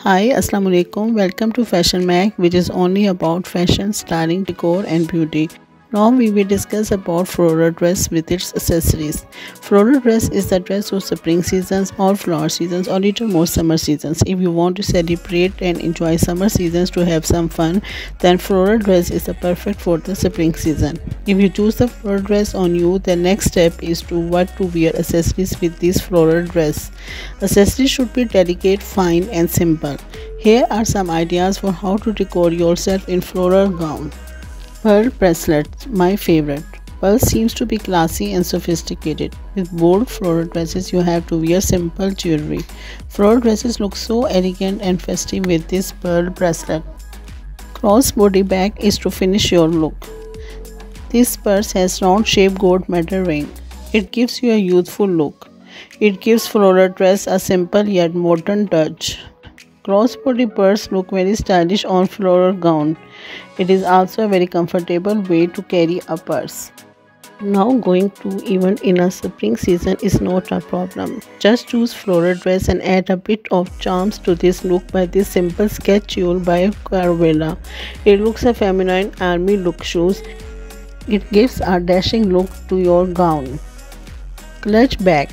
Hi, Assalamu alaikum. Welcome to Fashion Mag, which is only about fashion, styling, decor, and beauty. Now we will discuss about floral dress with its accessories. Floral dress is the dress of spring seasons or flower seasons or little more summer seasons. If you want to celebrate and enjoy summer seasons to have some fun, then floral dress is the perfect for the spring season. If you choose the floral dress on you, the next step is to what to wear accessories with this floral dress. Accessories should be delicate, fine, and simple. Here are some ideas for how to decor yourself in floral gown. Pearl bracelets, my favorite. Pearl seems to be classy and sophisticated. With bold floral dresses, you have to wear simple jewelry. Floral dresses look so elegant and festive with this pearl bracelet. Crossbody bag is to finish your look. This purse has round-shaped gold metal ring. It gives you a youthful look. It gives floral dress a simple yet modern touch. Crossbody purse look very stylish on floral gown. It is also a very comfortable way to carry a purse. Now going to event in a spring season is not a problem. Just choose floral dress and add a bit of charms to this look by this simple sketch jewel by Caravella. It looks a feminine army look shoes. It gives a dashing look to your gown. Clutch bag,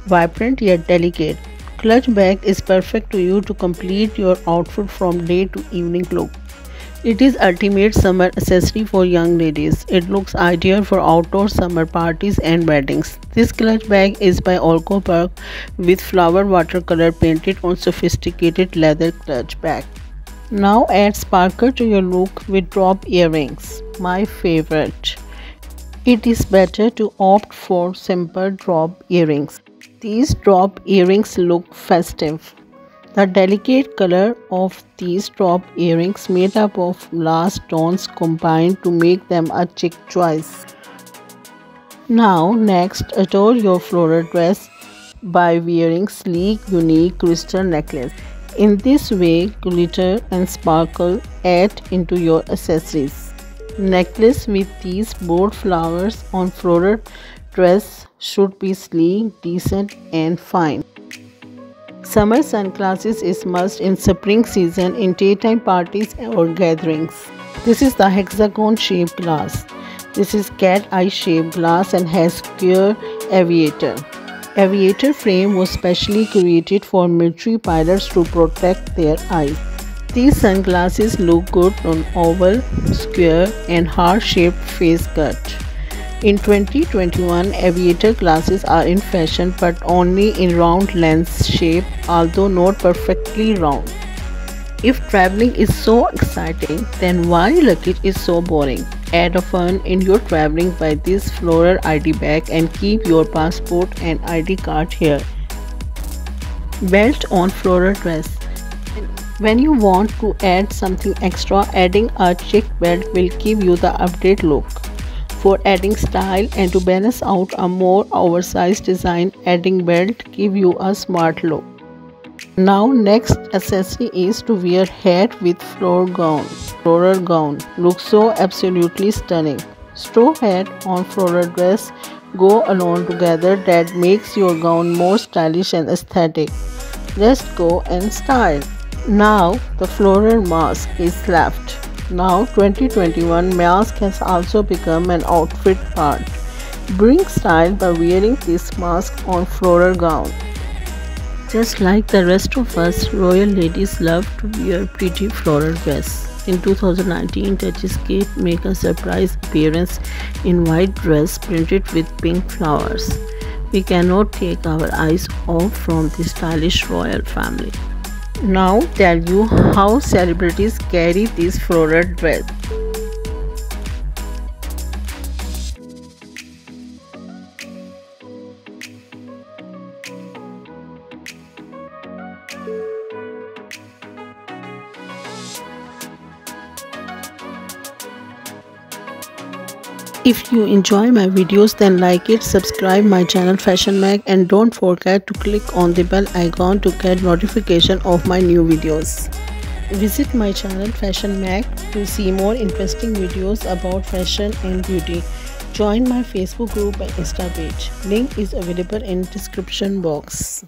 vibrant yet delicate. Clutch bag is perfect to you to complete your outfit from day to evening look. It is ultimate summer accessory for young ladies. It looks ideal for outdoor summer parties and weddings. This clutch bag is by Olco Park with flower watercolor painted on sophisticated leather clutch bag. Now add sparkle to your look with drop earrings, my favorite. It is better to opt for simple drop earrings. These drop earrings look festive. The delicate color of these drop earrings made up of glass stones combined to make them a chic choice. Now next, adorn your floral dress by wearing sleek, unique crystal necklace. In this way, glitter and sparkle add into your accessories. Necklace with these bold flowers on floral dress should be sleek, decent, and fine. Summer sunglasses is must in spring season in daytime parties or gatherings. This is the hexagon shaped glass. This is cat eye shaped glass and has square aviator. Aviator frame was specially created for military pilots to protect their eyes. These sunglasses look good on oval, square, and heart-shaped face cut. In 2021, aviator glasses are in fashion but only in round lens shape, although not perfectly round. If traveling is so exciting, then why luggage is so boring? Add a fun in your traveling by this floral ID bag and keep your passport and ID card here. Belt on floral dress. When you want to add something extra, adding a chic belt will give you the update look. For adding style and to balance out a more oversized design, adding belt give you a smart look. Now next accessory is to wear hat with floral gown. Floral gown looks so absolutely stunning. Straw hat on floral dress go along together that makes your gown more stylish and aesthetic. Just go and style. Now the floral mask is left. Now 2021 mask has also become an outfit part. Bring style by wearing this mask on floral gown. Just like the rest of us, royal ladies love to wear pretty floral dress. In 2019, Duchess Kate make a surprise appearance in white dress printed with pink flowers. We cannot take our eyes off from the stylish royal family. Now tell you how celebrities carry this floral dress. If you enjoy my videos, then like it, subscribe my channel Fashion Mag, and don't forget to click on the bell icon to get notification of my new videos. Visit my channel Fashion Mag to see more interesting videos about fashion and beauty. Join my Facebook group and Insta page. Link is available in description box.